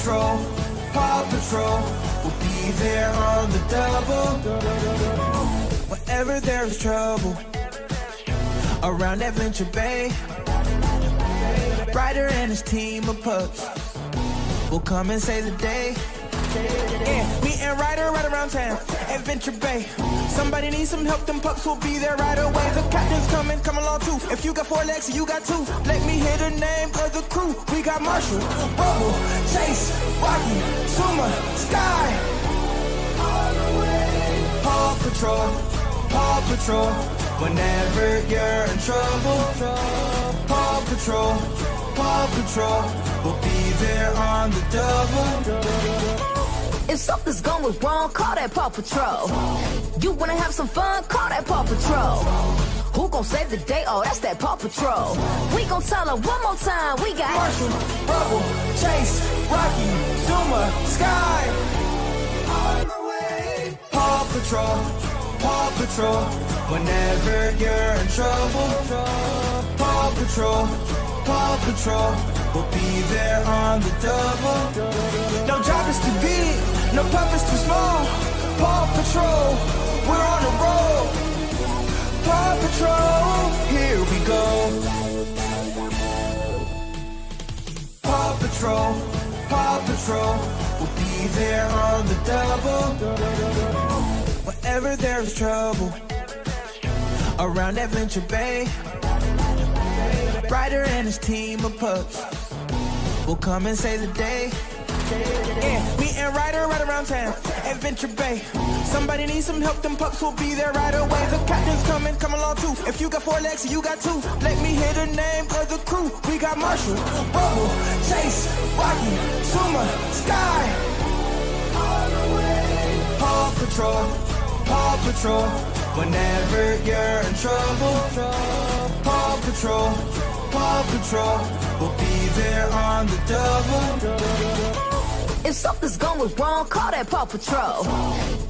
Patrol, Paw Patrol, we'll be there on the double. Whenever there's trouble around Adventure Bay, Ryder and his team of pups will come and save the day. Yeah, me and Ryder right around town, Adventure Bay. Somebody needs some help, them pups will be there right away. The captain's coming, come along too. If you got 4 legs, you got 2. Let me hear the name of the crew. We got Marshall, Rubble, Chase, Rocky, Suma, Sky. Paw Patrol, Paw Patrol, whenever you're in trouble. Paw Patrol, Paw Patrol, we'll be there on the double. If something's going wrong, call that Paw Patrol. You wanna have some fun, call that Paw Patrol. Who gon' save the day? Oh, that's that Paw Patrol. We gon' tell her one more time, we got Marshall, Rubble, Chase, Rocky, Zuma, Sky. On the way. Paw Patrol, Paw Patrol, whenever you're in trouble. Paw Patrol, Paw Patrol, we'll be there on the double. No job is too big, no purpose too small. Paw Patrol, we're on the road. Paw Patrol, here we go. Paw Patrol, Paw Patrol, we'll be there on the double. Whenever there's trouble around Adventure Bay, Ryder and his team of pups will come and save the day. Yeah, me and Ryder right around town, Adventure Bay. Somebody needs some help, them pups will be there right away. The captain's coming, come along too. If you got 4 legs, you got 2. Let me hear the name of the crew. We got Marshall, Rubble, Chase, Rocky, Suma, Sky. Paw Patrol, Paw Patrol, whenever you're in trouble. Paw Patrol, Paw Patrol, we'll be there on the double. If something's going wrong, call that Paw Patrol.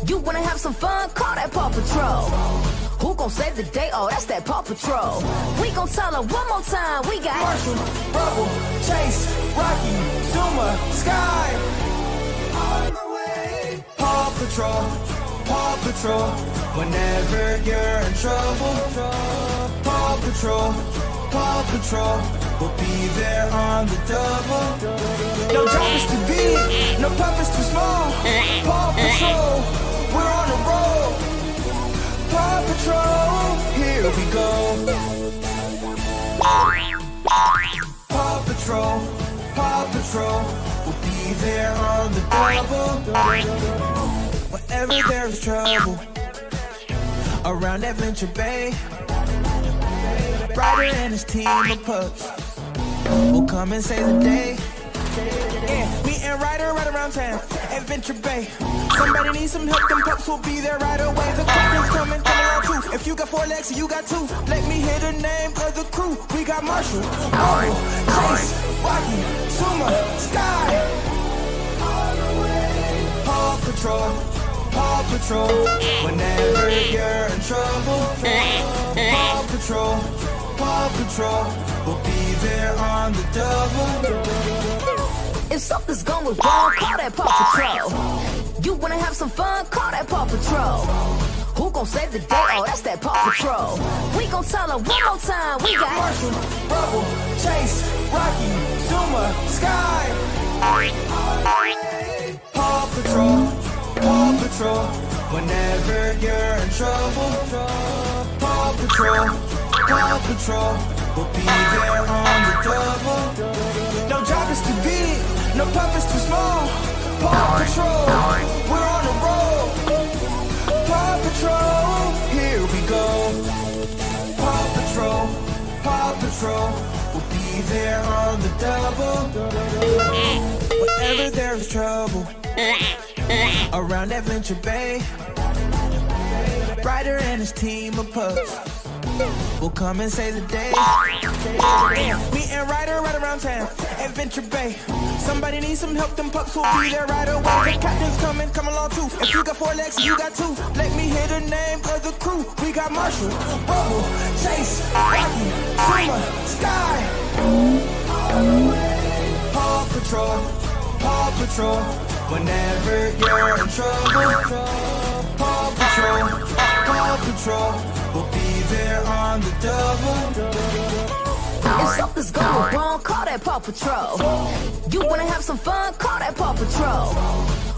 You wanna have some fun, call that Paw Patrol. Who gon' save the day? Oh, that's that Paw Patrol. We gon' tell her one more time, we got Marshall, Rubble, Chase, Rocky, Zuma, Sky. On the way. Paw Patrol, Paw Patrol, whenever you're in trouble. Paw Patrol, Paw Patrol, we'll be there on the double. No job is too big, no purpose too small. Paw Patrol, we're on the road. Paw Patrol, here we go. Paw Patrol, Paw Patrol, we'll be there on the double. Whenever there's trouble around Adventure Bay, Ryder and his team of pups will come and save the day. Yeah, me and Ryder right around town, Adventure Bay. Somebody needs some help, them pups will be there right away. The captain's coming, come along too. If you got 4 legs, you got 2. Let me hear the name of the crew. We got Marshall, Rubble, Chase, Rocky, Suma, Sky. Paw Patrol, Paw Patrol, whenever you're in trouble. Paw Patrol, Paw Patrol, we'll be there on the double. If something's going wrong, call that Paw Patrol. You wanna have some fun, call that Paw Patrol. Who gon' save the day? Oh, that's that Paw Patrol. We gon' tell her one more time, we got Marshall, Rubble, Chase, Rocky, Zuma, Sky. Paw Patrol, Paw Patrol, whenever you're in trouble. Paw Patrol, Paw Patrol, we'll be there on the double. No job is too big, no purpose too small. Paw Patrol, we're on the road. Paw Patrol, here we go. Paw Patrol, Paw Patrol, we'll be there on the double. Whenever there's trouble around Adventure Bay, Ryder and his team of pups will come and save the day. Yeah, me and Ryder right around town, Adventure Bay. Somebody needs some help, them pups will be there right away. The captain's coming, come along too. If you got 4 legs, you got 2. Let me hear the name of the crew. We got Marshall, Rubble, Chase, Rocky, Suma, Sky. Paw Patrol, Paw Patrol. Whenever you're in trouble, Paw Patrol, Paw Patrol. We'll be there on the double. If something's going wrong, call that Paw Patrol. You wanna have some fun, call that Paw Patrol.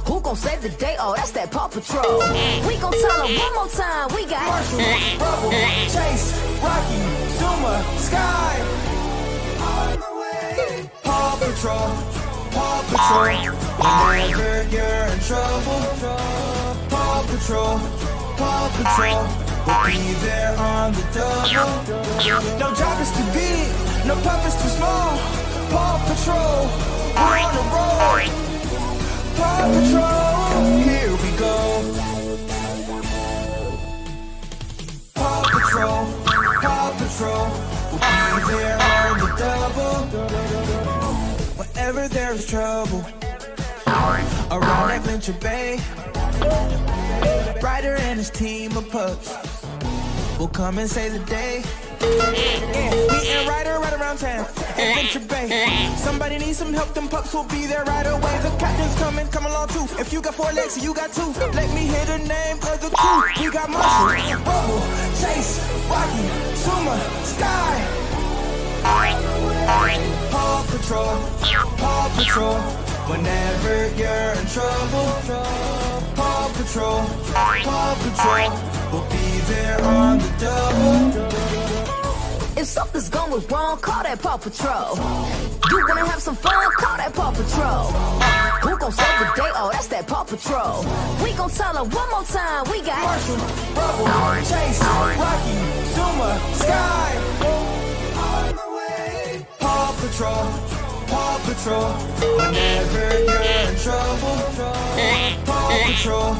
Who gon' save the day? Oh, that's that Paw Patrol. We gon' tell them one more time, we got Marshall, Rubble, Chase, Rocky, Zuma, Sky. On the way. Paw Patrol, Paw Patrol. Whenever you're in trouble, Paw Patrol, Paw Patrol. We'll be there on the double. No job is too big, no purpose too small. Paw Patrol, we're on the road. Paw Patrol, here we go. Paw Patrol, Paw Patrol. We'll be there on the double. Whenever there's trouble around Adventure Bay, Ryder and his team of pups will come and save the day. Yeah, me and Ryder right around town, Adventure Bay. Somebody needs some help, them pups will be there right away. The captain's coming, come along too. If you got 4 legs, you got 2. Let me hear the name of the crew. We got Marshall, Rubble, Chase, Rocky, Zuma, Sky. Paw Patrol, Paw Patrol. Whenever you're in trouble, Paw Patrol, Paw Patrol. We'll be there on the double. If something's going wrong, call that Paw Patrol. You wanna have some fun, call that Paw Patrol. Who gon' save the day? Oh, that's that Paw Patrol. We gon' tell them one more time, we got Marshall, Rubble, Chase, Rocky, Zuma, Sky. On the way. Paw Patrol, Paw Patrol. Whenever you're in trouble, Paw Patrol,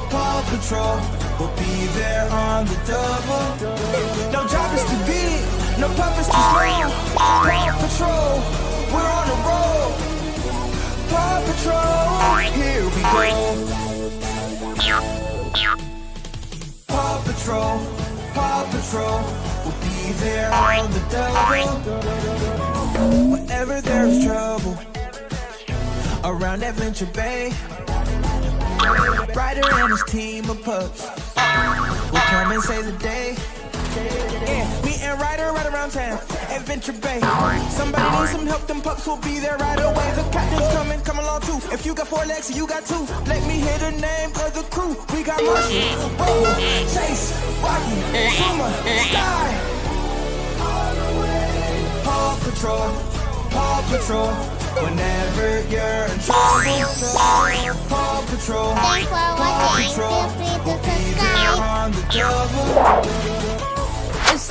Paw Patrol. We'll be there on the double. No job is too big, no purpose too small. Paw Patrol, we're on the road. Paw Patrol, here we go. Paw Patrol, Paw Patrol. We'll be there on the double. Whenever there's trouble around Adventure Bay, Ryder and his team of pups will come and save the day. Yeah, me and Ryder right around town, Adventure Bay. Somebody needs some help, them pups will be there right away. The captain's coming, come along too. If you got 4 legs, you got 2. Let me hear the name of the crew. We got Marshall, Rubble, Chase, Rocky, Zuma, Sky. Paw Patrol, Paw Patrol. Whenever you're in trouble, Paw Patrol, Thanks for Paw watching. Patrol. Feel free to We'll be there subscribe. on the double.